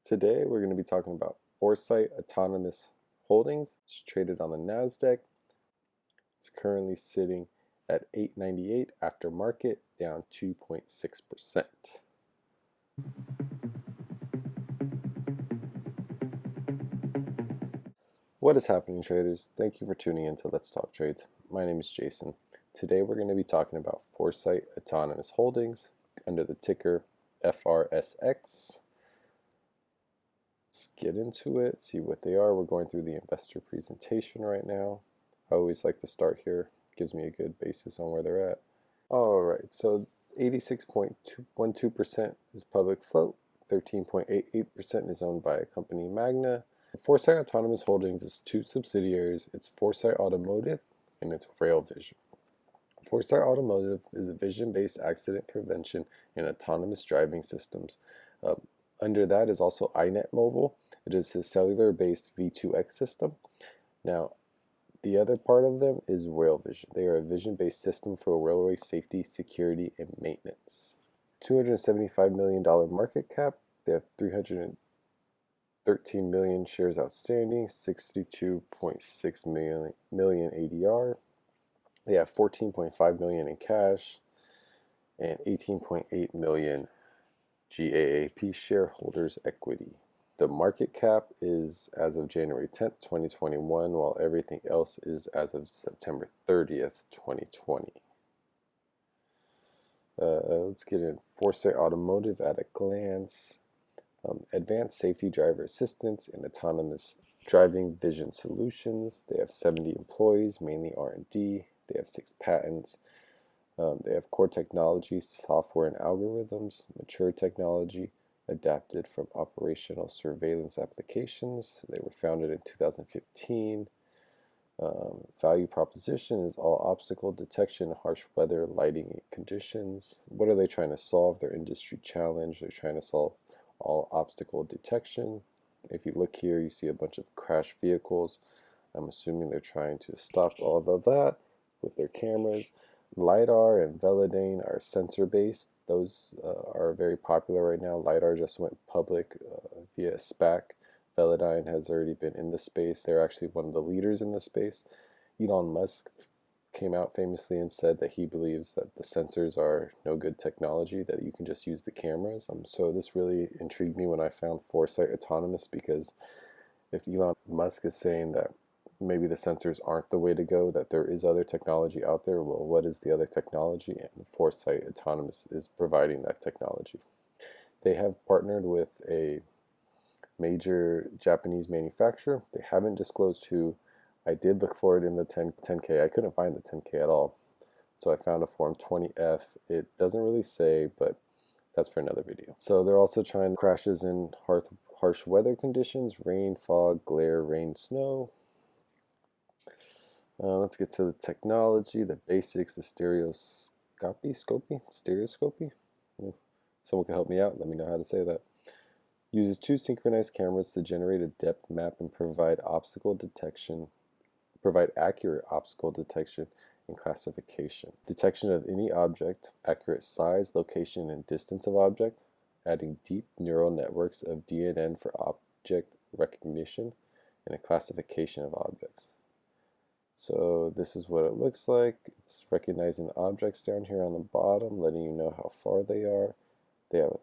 Today we're going to be talking about Foresight Autonomous Holdings. It's traded on the NASDAQ. It's currently sitting at $8.98 after market, down 2.6%. What is happening, traders? Thank you for tuning in to Let's Talk Trades. My name is Jason. Today we're going to be talking about Foresight Autonomous Holdings under the ticker FRSX. Let's get into it, see what they are. We're going through the investor presentation right now. I always like to start here. It gives me a good basis on where they're at. All right, so 86.12% is public float. 13.88% is owned by a company, Magna. Foresight Autonomous Holdings is two subsidiaries. It's Foresight Automotive and it's Rail Vision. Foresight Automotive is a vision-based accident prevention and autonomous driving systems. Under that is also Inet Mobile. It is a cellular-based V2X system. Now, the other part of them is Rail Vision. They are a vision-based system for railway safety, security, and maintenance. $275 million market cap. They have 313 million shares outstanding, 62.6 million ADR. They have 14.5 million in cash and 18.8 million GAAP shareholders' equity. The market cap is as of January 10th, 2021, while everything else is as of September 30th, 2020. Let's get in Foresight Automotive at a glance. Advanced safety driver assistance and autonomous driving vision solutions. They have 70 employees, mainly R&D. They have 6 patents. They have core technology, software and algorithms, mature technology, adapted from operational surveillance applications. They were founded in 2015. Value proposition is all obstacle detection, harsh weather, lighting conditions. What are they trying to solve? Their industry challenge. They're trying to solve all obstacle detection. If you look here, you see a bunch of crashed vehicles. I'm assuming they're trying to stop all of that with their cameras. LiDAR and Velodyne are sensor-based. Those are very popular right now. LiDAR just went public via a SPAC. Velodyne has already been in the space. They're actually one of the leaders in the space. Elon Musk came out famously and said that he believes that the sensors are no good technology, that you can just use the cameras. So this really intrigued me when I found Foresight Autonomous, because if Elon Musk is saying that maybe the sensors aren't the way to go, that there is other technology out there, well, what is the other technology? And Foresight Autonomous is providing that technology. They have partnered with a major Japanese manufacturer. They haven't disclosed who. I did look for it in the 10K. I couldn't find the 10K at all. So I found a Form 20F. It doesn't really say, but that's for another video. So they're also trying crashes in harsh weather conditions, rain, fog, glare, rain, snow. Let's get to the technology, the basics, the stereoscopy. Someone can help me out. Let me know how to say that. Uses 2 synchronized cameras to generate a depth map and provide accurate obstacle detection and classification. Detection of any object, accurate size, location, and distance of object, adding deep neural networks of DNN for object recognition and a classification of objects. So this is what it looks like. It's recognizing the objects down here on the bottom, letting you know how far they are. They have a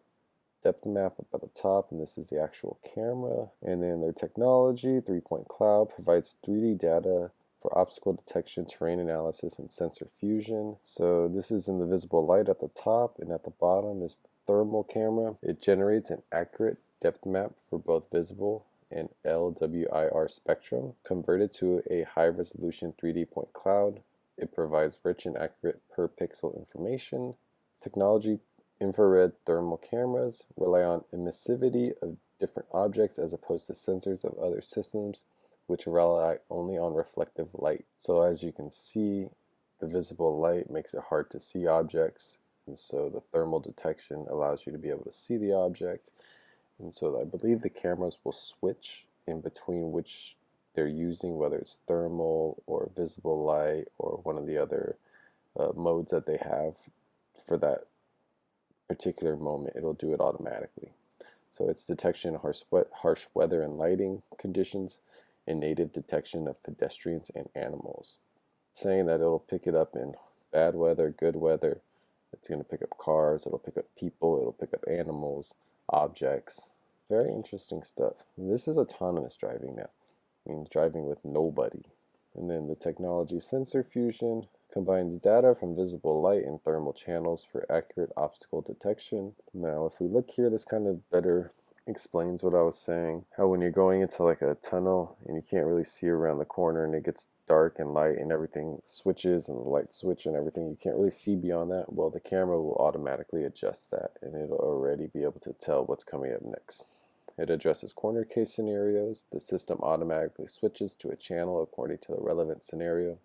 depth map up at the top, and this is the actual camera. And then their technology, 3-point cloud, provides 3D data for obstacle detection, terrain analysis, and sensor fusion. So this is in the visible light at the top, and at the bottom is the thermal camera. It generates an accurate depth map for both visible and LWIR spectrum. Converted to a high-resolution 3D point cloud, it provides rich and accurate per pixel information. Technology: infrared thermal cameras rely on emissivity of different objects as opposed to sensors of other systems, which rely only on reflective light. So as you can see, the visible light makes it hard to see objects, and so the thermal detection allows you to be able to see the object. And so I believe the cameras will switch in between which they're using, whether it's thermal or visible light or one of the other modes that they have for that particular moment. It'll do it automatically. So it's detection of harsh weather and lighting conditions, and native detection of pedestrians and animals. It's saying that it'll pick it up in bad weather, good weather. It's going to pick up cars, it'll pick up people, it'll pick up animals, objects. Very interesting stuff. And this is autonomous driving now. It means driving with nobody. And then the technology sensor fusion combines data from visible light and thermal channels for accurate obstacle detection. Now, if we look here, this kind of better explains what I was saying. How when you're going into like a tunnel and you can't really see around the corner and it gets dark and light and everything switches and the light switch and everything, you can't really see beyond that. Well, the camera will automatically adjust that and it'll already be able to tell what's coming up next. It addresses corner case scenarios. The system automatically switches to a channel according to the relevant scenario.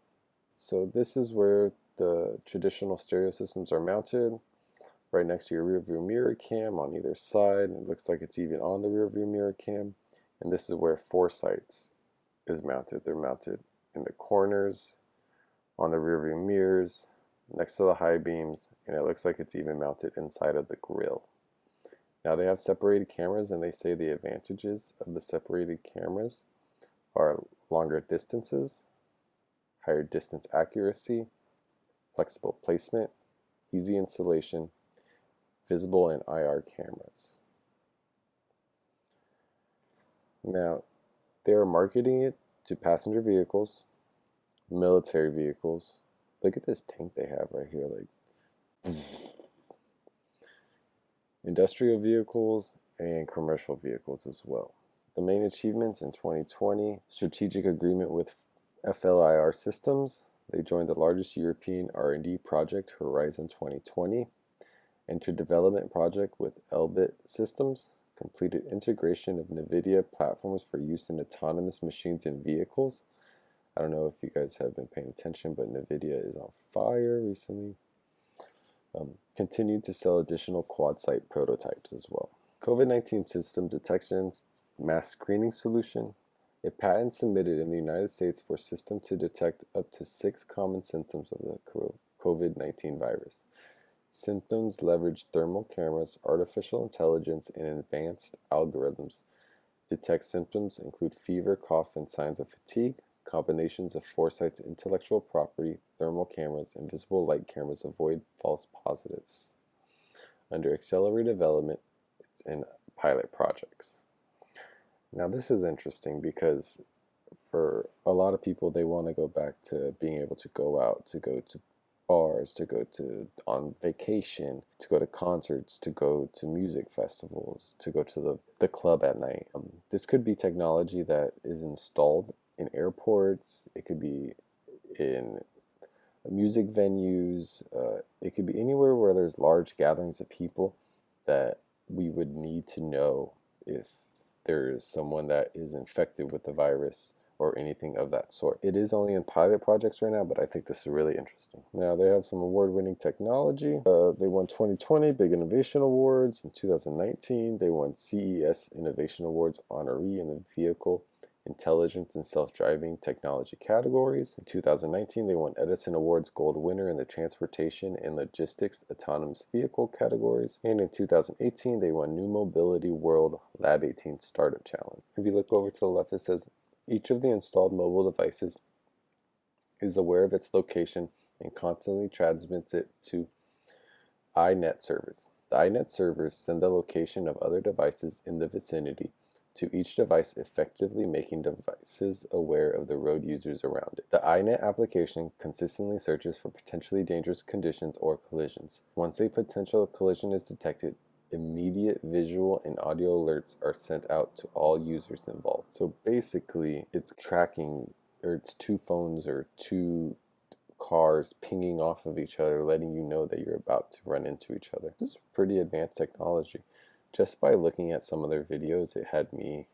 So this is where the traditional stereo systems are mounted, right next to your rear view mirror cam on either side. It looks like it's even on the rear view mirror cam. And this is where Foresight is mounted. They're mounted in the corners, on the rear view mirrors, next to the high beams, and it looks like it's even mounted inside of the grille. Now they have separated cameras, and they say the advantages of the separated cameras are longer distances, higher distance accuracy, flexible placement, easy installation, visible and IR cameras. Now, they are marketing it to passenger vehicles, military vehicles. Look at this tank they have right here, like industrial vehicles and commercial vehicles as well. The main achievements in 2020, strategic agreement with FLIR Systems. They joined the largest European R&D project, Horizon 2020, entered development project with Elbit Systems, completed integration of NVIDIA platforms for use in autonomous machines and vehicles. I don't know if you guys have been paying attention, but NVIDIA is on fire recently. Continued to sell additional quad site prototypes as well. COVID-19 system detection mass screening solution. A patent submitted in the United States for a system to detect up to 6 common symptoms of the COVID-19 virus. Symptoms leverage thermal cameras, artificial intelligence, and advanced algorithms. Detect symptoms include fever, cough, and signs of fatigue. Combinations of Foresight's intellectual property, thermal cameras, and visible light cameras avoid false positives. Under accelerated development, it's in pilot projects. Now this is interesting because for a lot of people, they want to go back to being able to go out, to go to bars, to go to on vacation, to go to concerts, to go to music festivals, to go to the club at night. This could be technology that is installed in airports. It could be in music venues. It could be anywhere where there's large gatherings of people that we would need to know if there is someone that is infected with the virus or anything of that sort. It is only in pilot projects right now, but I think this is really interesting. Now, they have some award-winning technology. They won 2020 Big Innovation Awards. In 2019, they won CES Innovation Awards honoree in the Vehicle, Intelligence, and Self-Driving Technology categories. In 2019, they won Edison Awards Gold winner in the Transportation and Logistics Autonomous Vehicle categories. And in 2018, they won New Mobility World Lab 18 Startup Challenge. If you look over to the left, it says, each of the installed mobile devices is aware of its location and constantly transmits it to Inet servers. The Inet servers send the location of other devices in the vicinity to each device, effectively making devices aware of the road users around it. The Inet application consistently searches for potentially dangerous conditions or collisions. Once a potential collision is detected, immediate visual and audio alerts are sent out to all users involved. So basically, it's tracking, or it's two phones or two cars pinging off of each other, letting you know that you're about to run into each other. This is pretty advanced technology. Just by looking at some of their videos, it had me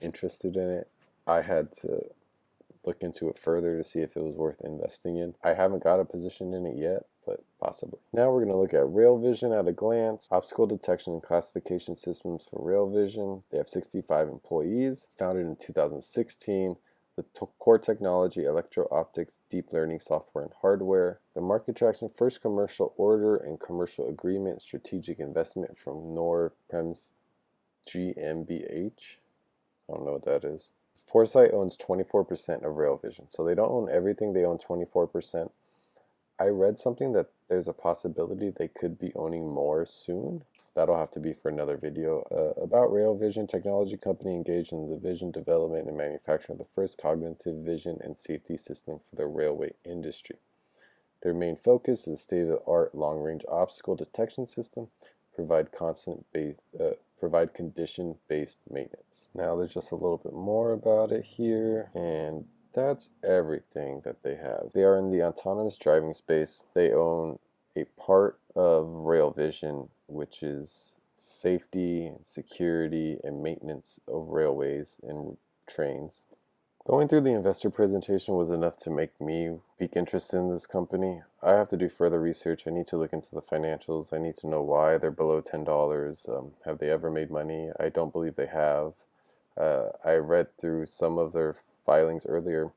interested in it. I had to look into it further to see if it was worth investing in. I haven't got a position in it yet, but possibly. Now we're going to look at Rail Vision at a glance. Obstacle detection and classification systems for Rail Vision. They have 65 employees, founded in 2016. The core technology, electro-optics, deep learning software and hardware. The market traction, first commercial order and commercial agreement, strategic investment from Nord Prems GmbH. I don't know what that is. Foresight owns 24% of Rail Vision. So they don't own everything, they own 24%. I read something that there's a possibility they could be owning more soon. That'll have to be for another video. About Rail Vision, technology company engaged in the vision development and manufacturing of the first cognitive vision and safety system for the railway industry. Their main focus is a state-of-the-art long-range obstacle detection system, provide condition-based maintenance. Now there's just a little bit more about it here, and that's everything that they have. They are in the autonomous driving space. They own a part of Rail Vision, which is safety and security and maintenance of railways and trains. Going through the investor presentation was enough to make me pique interest in this company. I have to do further research. I need to look into the financials. I need to know why they're below $10. Have they ever made money? I don't believe they have. I read through some of their filings earlier. It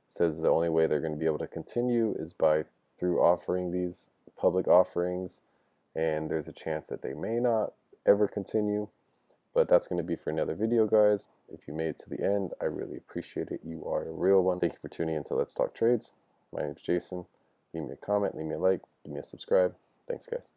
says the only way they're going to be able to continue is through offering these public offerings, and there's a chance that they may not ever continue. But that's going to be for another video, guys. If you made it to the end, I really appreciate it. You are a real one. Thank you for tuning in to Let's Talk Trades. My name is Jason. Leave me a comment, leave me a like, give me a subscribe. Thanks, guys.